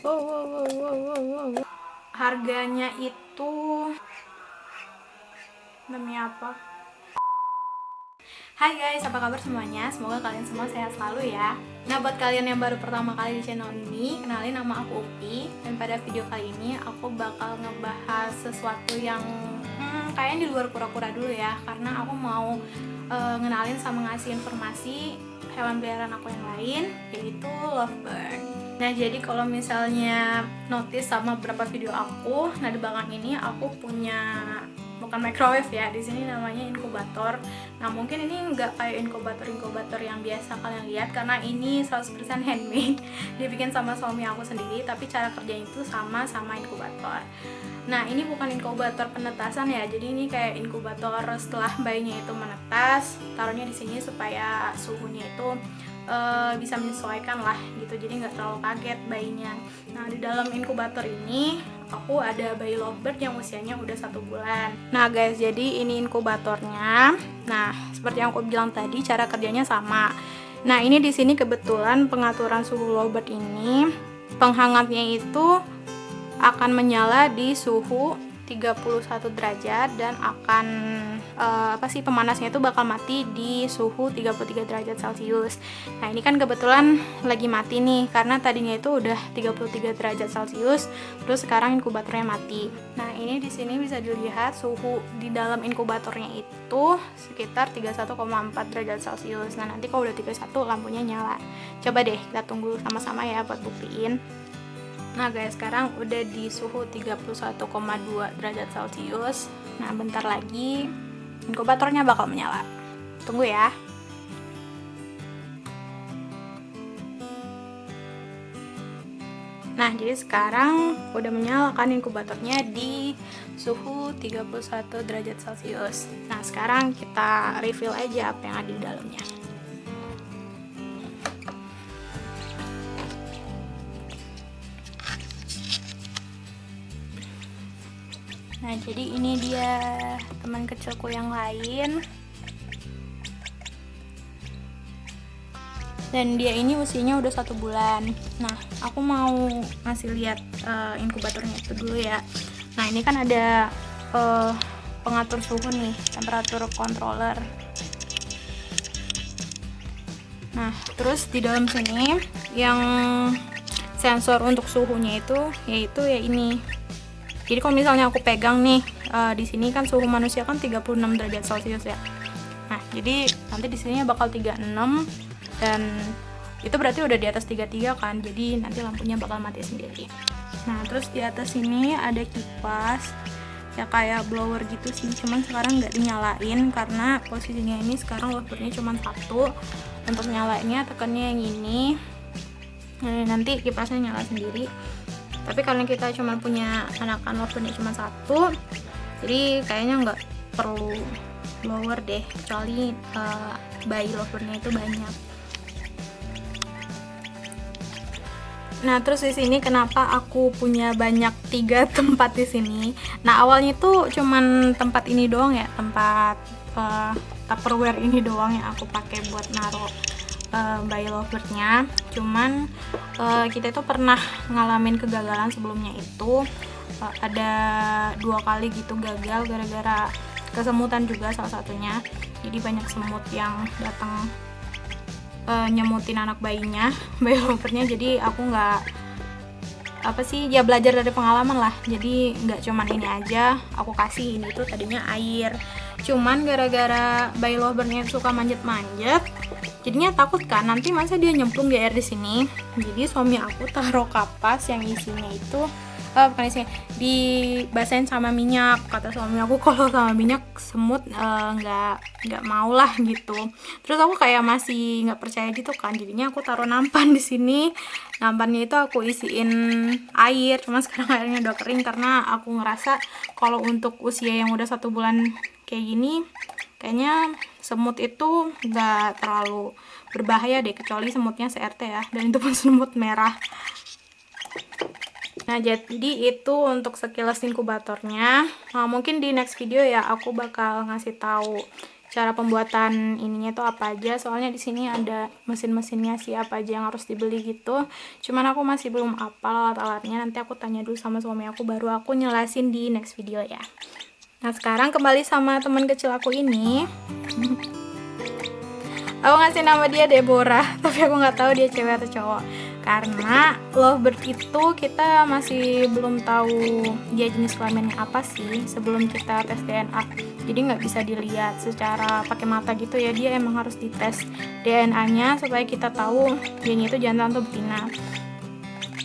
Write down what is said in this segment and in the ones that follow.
Wow. Harganya itu demi apa? Hai guys, apa kabar semuanya? Semoga kalian semua sehat selalu ya. Nah, buat kalian yang baru pertama kali di channel ini, kenalin, nama aku Upi. Dan pada video kali ini aku bakal ngebahas sesuatu yang kayaknya di luar kura-kura dulu ya. Karena aku mau ngenalin sama ngasih informasi hewan peliharaan aku yang lain, yaitu lovebird. Nah, jadi kalau misalnya notice sama beberapa video aku, nah di belakang ini aku punya, bukan microwave ya, di sini namanya inkubator. Nah, mungkin ini nggak kayak inkubator yang biasa kalian lihat, karena ini 100% handmade, dibikin sama suami aku sendiri, tapi cara kerjanya itu sama inkubator. Nah, ini bukan inkubator penetasan ya, jadi ini kayak inkubator setelah bayinya itu menetas, taruhnya di sini supaya suhunya itu bisa menyesuaikan lah gitu, jadi nggak terlalu kaget bayinya. Nah, di dalam inkubator ini aku ada bayi lovebird yang usianya udah 1 bulan. Nah guys, jadi ini inkubatornya. Nah, seperti yang aku bilang tadi, cara kerjanya sama. Nah, ini di sini kebetulan pengaturan suhu lovebird ini, penghangatnya itu akan menyala di suhu 31 derajat dan akan pemanasnya itu bakal mati di suhu 33 derajat Celcius. Nah, ini kan kebetulan lagi mati nih, karena tadinya itu udah 33 derajat Celcius, terus sekarang inkubatornya mati. Nah, ini di sini bisa dilihat suhu di dalam inkubatornya itu sekitar 31,4 derajat Celcius. Nah, nanti kalau udah 31 lampunya nyala. Coba deh kita tunggu sama-sama ya buat buktiin. Nah guys, sekarang udah di suhu 31,2 derajat Celcius. Nah, bentar lagi inkubatornya bakal menyala. Tunggu ya. Nah, jadi sekarang udah menyalakan inkubatornya di suhu 31 derajat Celcius. Nah, sekarang kita reveal aja apa yang ada di dalamnya. Nah, jadi ini dia teman kecilku yang lain. Dan dia ini usianya udah 1 bulan. Nah, aku mau ngasih lihat inkubatornya itu dulu ya. Nah, ini kan ada pengatur suhu nih, temperatur controller. Nah, terus di dalam sini yang sensor untuk suhunya itu yaitu ya ini. Jadi kalau misalnya aku pegang nih, di sini kan suhu manusia kan 36 derajat Celcius ya. Nah, jadi nanti di sini bakal 36 dan itu berarti udah di atas 33 kan. Jadi nanti lampunya bakal mati sendiri. Nah, terus di atas sini ada kipas ya, kayak blower gitu sih, cuman sekarang nggak dinyalain karena posisinya ini sekarang lovebird-nya cuma 1. Untuk nyalainnya tekannya yang ini. Nah, nanti kipasnya nyala sendiri. Tapi karena kita cuma punya anakan lovebird cuma 1, jadi kayaknya nggak perlu blower deh, kecuali bayi lovebird-nya itu banyak. Nah, terus di sini kenapa aku punya banyak 3 tempat di sini? Nah, awalnya tuh cuman tempat ini doang ya, tempat Tupperware ini doang yang aku pakai buat naruh bayi lovebird-nya. Cuman kita itu pernah ngalamin kegagalan sebelumnya itu, ada 2 kali gitu gagal gara-gara kesemutan juga salah satunya. Jadi banyak semut yang datang nyemutin anak bayinya, bayi lovebird-nya. Jadi aku nggak belajar dari pengalaman lah. Jadi nggak cuman ini aja aku kasih, ini tuh tadinya air. Cuman gara-gara bayi lovebird-nya suka manjat-manjat, jadinya takut kan nanti masa dia nyemplung di air di sini. Jadi suami aku taruh kapas yang isinya itu bukan isinya, dibasahin sama minyak. Kata suami aku kalau sama minyak semut nggak mau lah gitu. Terus aku kayak masih nggak percaya gitu kan, jadinya aku taruh nampan di sini. Nampannya itu aku isiin air, cuman sekarang airnya udah kering karena aku ngerasa kalau untuk usia yang udah 1 bulan kayak gini, kayaknya semut itu nggak terlalu berbahaya deh, kecuali semutnya CRT ya, dan itu pun semut merah. Nah, jadi itu untuk sekilas inkubatornya. Nah, mungkin di next video ya aku bakal ngasih tahu cara pembuatan ininya itu apa aja, soalnya di sini ada mesin-mesinnya sih apa aja yang harus dibeli gitu. Cuman aku masih belum hafal alat-alatnya, nanti aku tanya dulu sama suami aku baru aku nyelasin di next video ya. Nah sekarang kembali sama teman kecil aku ini. Aku ngasih nama dia Deborah, tapi aku nggak tahu dia cewek atau cowok. Karena lovebird itu kita masih belum tahu dia jenis kelaminnya apa sih sebelum kita tes DNA. Jadi nggak bisa dilihat secara pakai mata gitu ya, dia emang harus dites DNA-nya supaya kita tahu dianya itu jantan atau betina.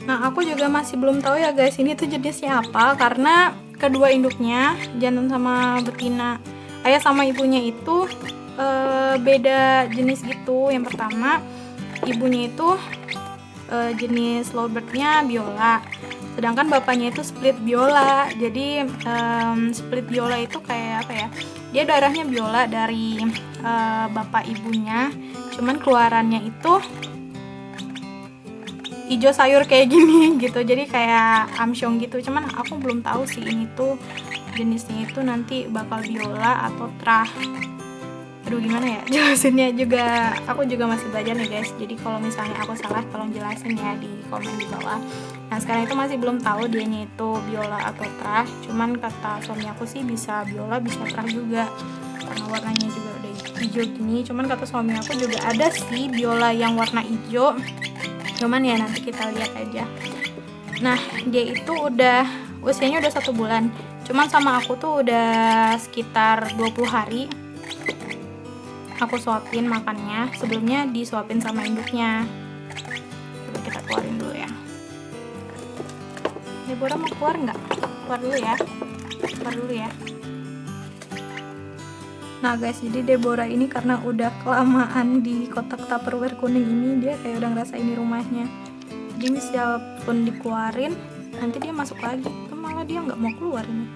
Nah aku juga masih belum tahu ya guys, ini tuh jenisnya apa, karena kedua induknya jantan sama betina, ayah sama ibunya itu beda jenis gitu. Yang pertama ibunya itu jenis lovebird-nya Biola, sedangkan bapaknya itu split Biola. Jadi split Biola itu kayak apa ya, dia darahnya Biola dari bapak ibunya, cuman keluarannya itu hijau sayur kayak gini gitu, jadi kayak amsyong gitu. Cuman aku belum tahu sih ini tuh jenisnya itu nanti bakal Biola atau Trah. Aduh gimana ya jelasinnya juga, aku juga masih belajar nih guys, jadi kalau misalnya aku salah tolong jelasin ya di komen di bawah. Nah sekarang itu masih belum tahu dianya itu Biola atau Trah, cuman kata suami aku sih bisa Biola bisa Trah juga karena warnanya juga udah hijau gini. Cuman kata suami aku juga ada sih Biola yang warna hijau, cuman ya nanti kita lihat aja. Nah dia itu udah usianya udah 1 bulan, cuman sama aku tuh udah sekitar 20 hari aku suapin makannya. Sebelumnya disuapin sama induknya. Coba kita keluarin dulu ya. Deborah mau keluar nggak? Keluar dulu ya. Keluar dulu ya. Nah guys, jadi Deborah ini karena udah kelamaan di kotak Tupperware kuning ini, dia kayak udah ngerasa ini rumahnya. Jadi misal pun dikeluarin, nanti dia masuk lagi. Tuh malah dia nggak mau keluar ini.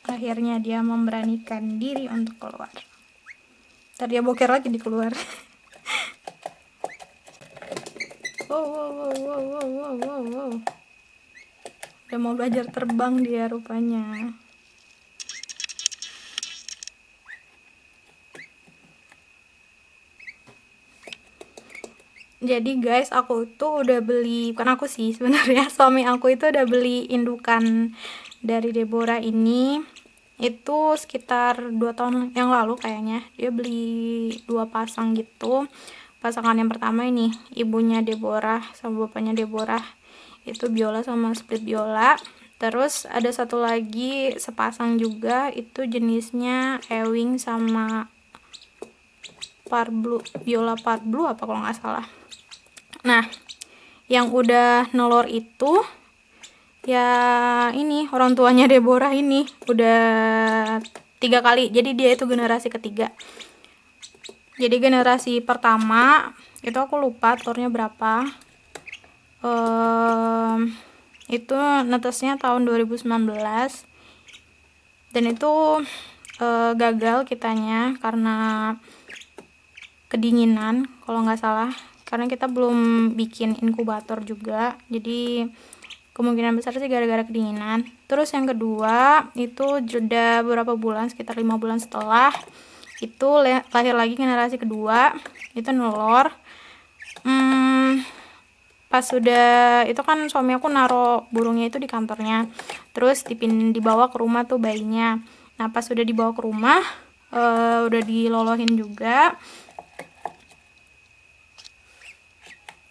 Akhirnya dia memberanikan diri untuk keluar. Ntar dia boker lagi di keluar. Wow. Udah mau belajar terbang dia rupanya. Jadi guys, aku tuh udah beli, bukan aku sih sebenarnya, suami aku itu udah beli indukan dari Deborah ini. Itu sekitar 2 tahun yang lalu kayaknya. Dia beli 2 pasang gitu. Pasangan yang pertama ini ibunya Deborah sama bapaknya Deborah, itu Biola sama split Biola. Terus ada satu lagi sepasang juga, itu jenisnya Ewing sama Parblue, Biola Parblue apa kalau nggak salah. Nah yang udah nelor itu ya ini orang tuanya Deborah ini udah 3 kali, jadi dia itu generasi ketiga. Jadi generasi pertama itu aku lupa telurnya berapa, itu netesnya tahun 2019 dan itu gagal kitanya karena kedinginan kalau nggak salah, karena kita belum bikin inkubator juga, jadi kemungkinan besar sih gara-gara kedinginan. Terus yang kedua itu jeda beberapa bulan, sekitar 5 bulan setelah itu lahir lagi generasi kedua, itu nelor. Pas sudah itu kan suami aku naro burungnya itu di kantornya, terus dibawa ke rumah tuh bayinya. Nah pas sudah dibawa ke rumah udah dilolohin juga,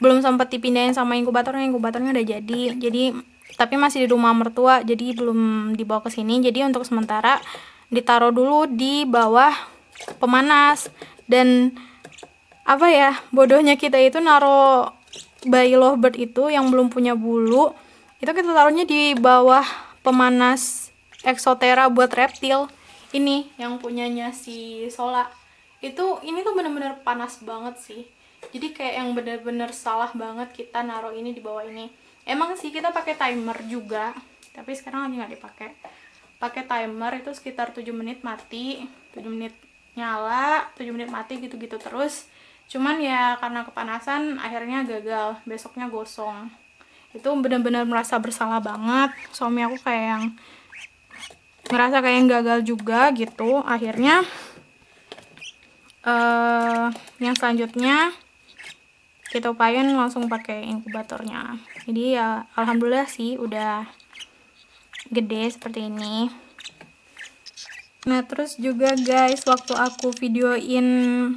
belum sempat dipindahin sama inkubatornya udah jadi tapi masih di rumah mertua, jadi belum dibawa ke sini. Jadi untuk sementara ditaruh dulu di bawah pemanas. Dan apa ya, bodohnya kita itu naro bayi lovebird itu yang belum punya bulu, itu kita taruhnya di bawah pemanas Exoterra buat reptil ini yang punyanya si Sola. ini tuh bener-bener panas banget sih. Jadi kayak yang bener-bener salah banget kita naruh ini di bawah ini. Emang sih kita pakai timer juga, tapi sekarang lagi nggak dipakai. Pakai timer itu sekitar 7 menit mati, 7 menit nyala, 7 menit mati, gitu-gitu terus. Cuman ya karena kepanasan akhirnya gagal, besoknya gosong. Itu bener-bener merasa bersalah banget. Suami aku kayak yang ngerasa kayak yang gagal juga gitu. Akhirnya yang selanjutnya kita upayain langsung pakai inkubatornya. Jadi ya alhamdulillah sih udah gede seperti ini. Nah terus juga guys, waktu aku videoin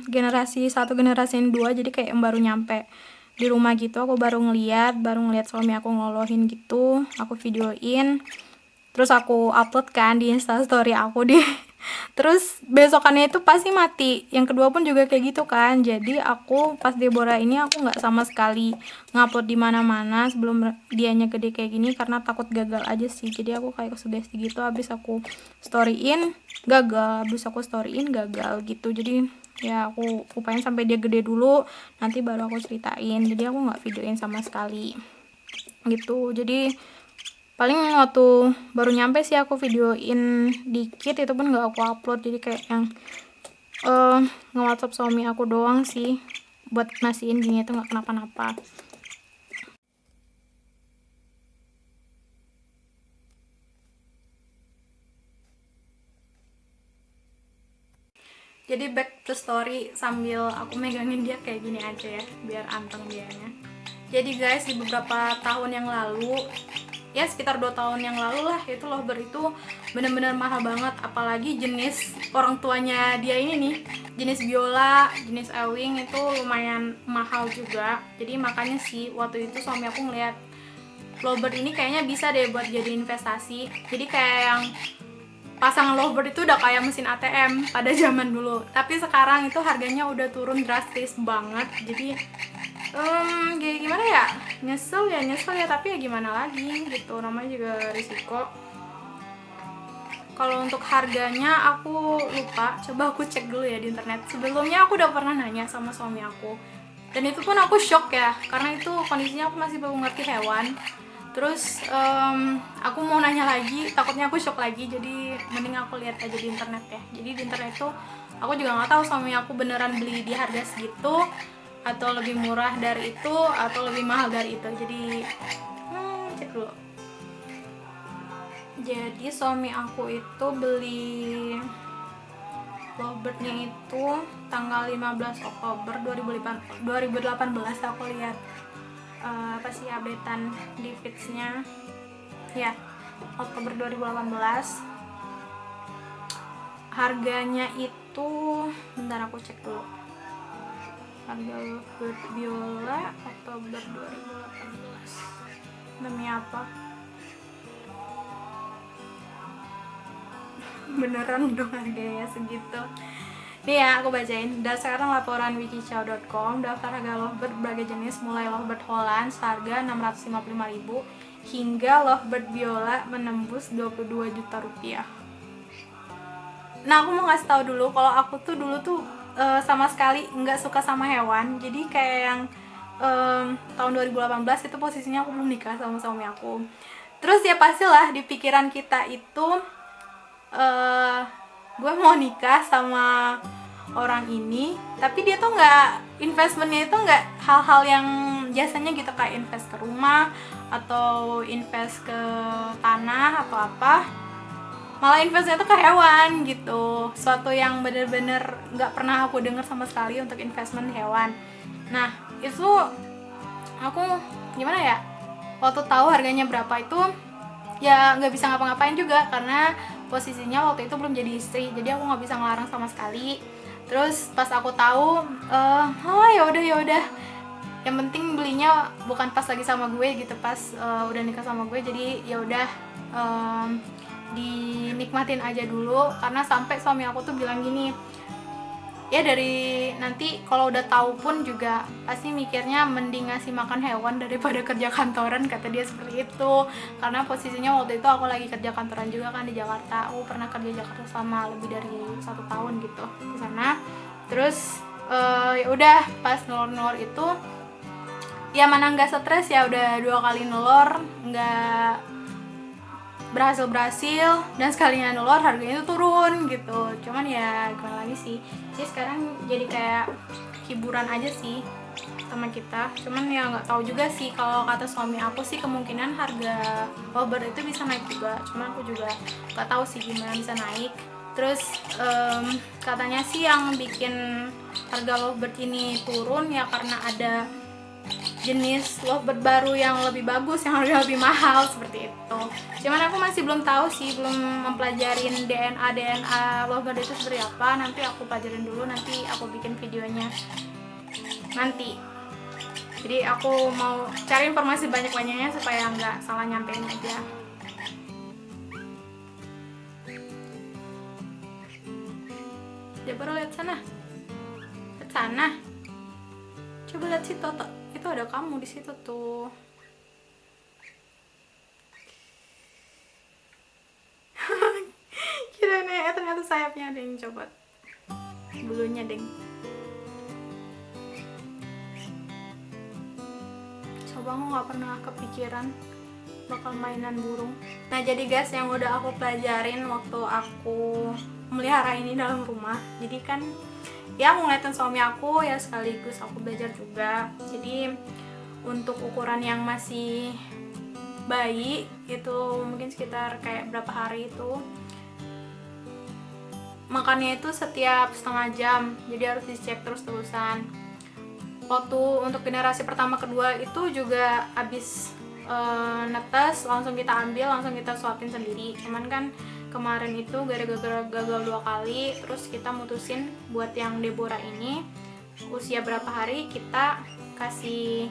generasi 1 generasi 2, jadi kayak yang baru nyampe di rumah gitu, aku baru ngeliat suami aku ngelolohin gitu, aku videoin, terus aku upload kan di instastory aku di terus besokannya itu pasti mati. Yang kedua pun juga kayak gitu kan. Jadi aku pas Deborah ini aku nggak sama sekali ngupload di mana-mana sebelum dianya gede kayak gini, karena takut gagal aja sih. Jadi aku kayak kesugesti gitu, habis aku storyin gagal, habis aku storyin gagal gitu. Jadi ya aku upayain sampai dia gede dulu, nanti baru aku ceritain. Jadi aku nggak videoin sama sekali gitu. Jadi paling waktu baru nyampe sih aku videoin dikit, itu pun gak aku upload. Jadi kayak yang nge-WhatsApp suami aku doang sih buat mastiin gini itu gak kenapa-napa. Jadi back to story sambil aku megangin dia kayak gini aja ya, biar anteng dianya. Jadi guys, di beberapa tahun yang lalu, ya sekitar 2 tahun yang lalu lah, itu lovebird itu bener-bener mahal banget. Apalagi jenis orang tuanya dia ini nih, jenis biola, jenis ewing itu lumayan mahal juga. Jadi makanya sih waktu itu suami aku ngeliat lovebird ini kayaknya bisa deh buat jadi investasi. Jadi kayak yang pasangan lovebird itu udah kayak mesin ATM pada zaman dulu. Tapi sekarang itu harganya udah turun drastis banget. Jadi gimana ya, nyesel ya, tapi ya gimana lagi gitu, namanya juga risiko. Kalau untuk harganya aku lupa, coba aku cek dulu ya di internet. Sebelumnya aku udah pernah nanya sama suami aku, dan itu pun aku shock ya, karena itu kondisinya aku masih belum ngerti hewan. Terus aku mau nanya lagi, takutnya aku shock lagi, jadi mending aku lihat aja di internet ya. Jadi di internet itu aku juga nggak tahu suami aku beneran beli di harga segitu atau lebih murah dari itu atau lebih mahal dari itu. Jadi cek dulu. Jadi suami aku itu beli lovebird-nya itu tanggal 15 Oktober 2018. Aku lihat apa sih updatean di feeds-nya ya, Oktober 2018. Harganya itu, bentar aku cek dulu, harga lovebird biola Oktober 2018 demi apa, beneran dong harganya segitu. Nih ya, aku bacain. Berdasarkan laporan wikichow.com, daftar harga lovebird berbagai jenis mulai lovebird Holland seharga 655.000 hingga lovebird biola menembus 22 juta rupiah. Nah, aku mau ngasih tahu dulu kalau aku tuh dulu tuh sama sekali nggak suka sama hewan. Jadi kayak yang tahun 2018 itu posisinya aku belum nikah sama suami aku. Terus ya pastilah di pikiran kita itu gue mau nikah sama orang ini, tapi dia tuh nggak, investmentnya itu nggak hal-hal yang biasanya gitu, kayak invest ke rumah atau invest ke tanah atau apa, malah investnya tuh ke hewan gitu, suatu yang bener-bener nggak pernah aku dengar sama sekali untuk investment hewan. Nah itu aku gimana ya, waktu tahu harganya berapa itu ya nggak bisa ngapa-ngapain juga, karena posisinya waktu itu belum jadi istri, jadi aku nggak bisa ngelarang sama sekali. Terus pas aku tahu, ya udah, yang penting belinya bukan pas lagi sama gue gitu, pas udah nikah sama gue. Jadi ya udah, dinikmatin aja dulu, karena sampai suami aku tuh bilang gini, ya dari nanti kalau udah tahu pun juga pasti mikirnya mending ngasih makan hewan daripada kerja kantoran, kata dia seperti itu. Karena posisinya waktu itu aku lagi kerja kantoran juga kan di Jakarta, aku pernah kerja Jakarta selama lebih dari 1 tahun gitu di sana. Terus ya udah pas nelur itu ya mana nggak stres ya, udah 2 kali nelur nggak berhasil dan sekalinya nelur harganya itu turun gitu. Cuman ya gimana lagi sih, jadi sekarang jadi kayak hiburan aja sih sama kita. Cuman ya nggak tahu juga sih, kalau kata suami aku sih kemungkinan harga lovebird itu bisa naik juga, cuman aku juga nggak tahu sih gimana bisa naik. Terus katanya sih yang bikin harga lovebird ini turun ya karena ada jenis lovebird baru yang lebih bagus, yang harga lebih mahal seperti itu. Cuman aku masih belum tahu sih, belum mempelajarin DNA lovebird itu seperti apa. Nanti aku pelajarin dulu, nanti aku bikin videonya nanti. Jadi aku mau cari informasi banyak-banyaknya supaya nggak salah nyampein aja. Coba lihat sana, lihat sana. Coba lihat situ, itu ada kamu di situ tuh. Kira nih, ternyata sayapnya ada yang copot, bulunya deng. Coba aku nggak pernah kepikiran bakal mainan burung. Nah jadi guys, yang udah aku pelajarin waktu aku melihara ini dalam rumah, jadi kan ya aku ngeliatin suami aku ya, sekaligus aku belajar juga. Jadi untuk ukuran yang masih bayi itu mungkin sekitar kayak berapa hari itu, makannya itu setiap setengah jam, jadi harus dicek terus-terusan. Waktu untuk generasi pertama kedua itu juga habis netes langsung kita ambil, langsung kita suapin sendiri. Cuman kan kemarin itu gara-gara gagal 2 kali, terus kita mutusin buat yang Deborah ini usia berapa hari kita kasih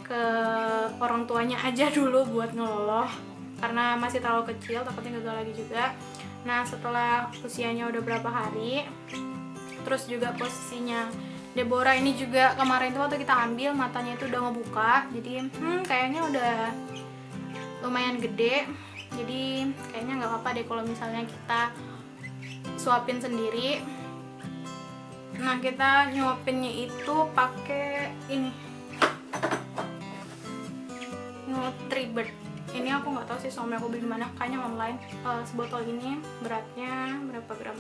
ke orang tuanya aja dulu buat ngeloloh, karena masih terlalu kecil takutnya gagal lagi juga. Nah setelah usianya udah berapa hari, terus juga posisinya Deborah ini juga kemarin tuh waktu kita ambil matanya itu udah ngebuka, jadi kayaknya udah lumayan gede. Jadi kayaknya nggak apa-apa deh kalau misalnya kita suapin sendiri. Nah kita nyuapinnya itu pakai ini Nutribird. Ini aku nggak tahu sih suami aku beli mana, kayaknya online. Sebotol ini beratnya berapa gram?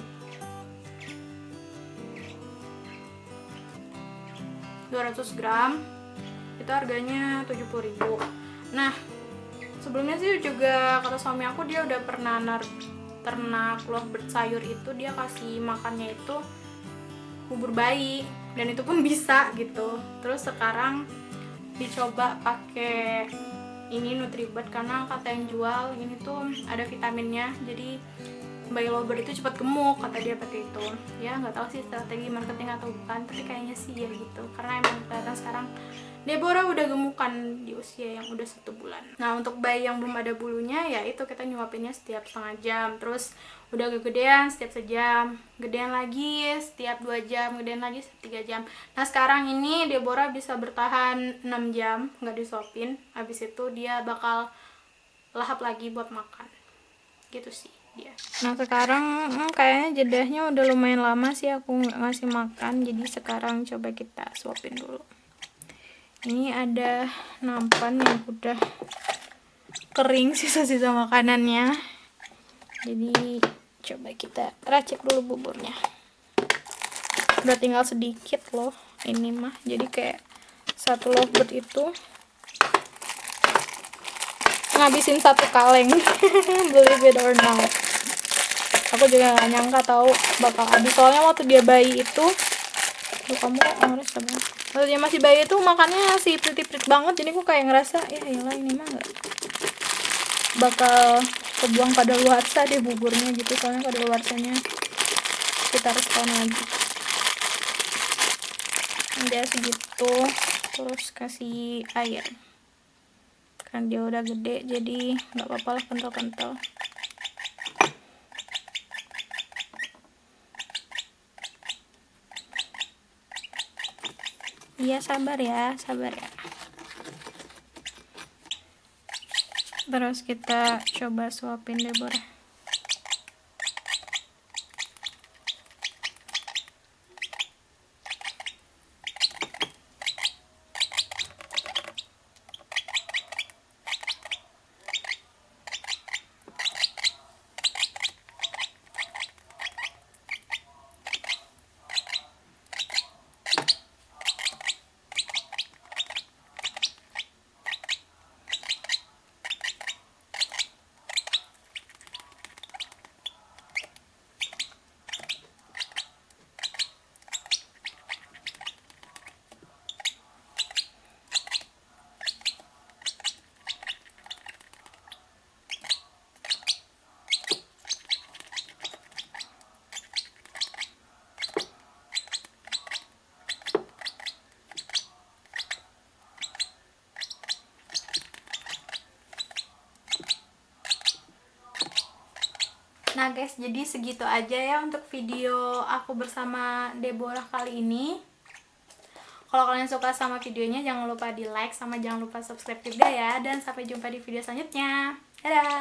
200 gram. Itu harganya 70.000. Nah sebelumnya sih juga kata suami aku, dia udah pernah ternak lovebird sayur itu, dia kasih makannya itu bubur bayi dan itu pun bisa gitu. Terus sekarang dicoba pakai ini Nutribird karena kata yang jual ini tuh ada vitaminnya, jadi bayi lovebird itu cepat gemuk kata dia pakai itu. Ya nggak tahu sih strategi marketing atau bukan, tapi kayaknya sih ya gitu, karena emang kelihatan sekarang Deborah udah gemukan di usia yang udah 1 bulan. Nah untuk bayi yang belum ada bulunya ya itu kita nyuapinnya setiap setengah jam, terus udah kegedean setiap sejam, gedean lagi setiap 2 jam, gedean lagi setiap 3 jam. Nah sekarang ini Deborah bisa bertahan 6 jam nggak disuapin, habis itu dia bakal lahap lagi buat makan gitu sih dia. Nah sekarang kayaknya jedahnya udah lumayan lama sih aku nggak ngasih makan, jadi sekarang coba kita suapin dulu. Ini ada nampan yang udah kering sisa-sisa makanannya, jadi coba kita racik dulu buburnya. Udah tinggal sedikit loh ini mah, jadi kayak satu lovebird itu ngabisin 1 kaleng. Believe it or not, aku juga gak nyangka tahu bakal habis, soalnya waktu dia bayi itu kamu kok ngores banget. Waktu dia masih bayi itu makannya sih pretty banget, jadi aku kayak ngerasa ya iyalah ini mah gak bakal kebuang pada luarsa deh buburnya gitu, soalnya pada luarsanya sekitar setahun lagi. Dia segitu, terus kasih air kan dia udah gede, jadi nggak apa-apa lah kental-kental. Iya sabar ya. Terus kita coba suapin Deborah. Nah guys, jadi segitu aja ya untuk video aku bersama Deborah kali ini. Kalau kalian suka sama videonya, jangan lupa di like sama jangan lupa subscribe juga ya. Dan sampai jumpa di video selanjutnya. Dadah!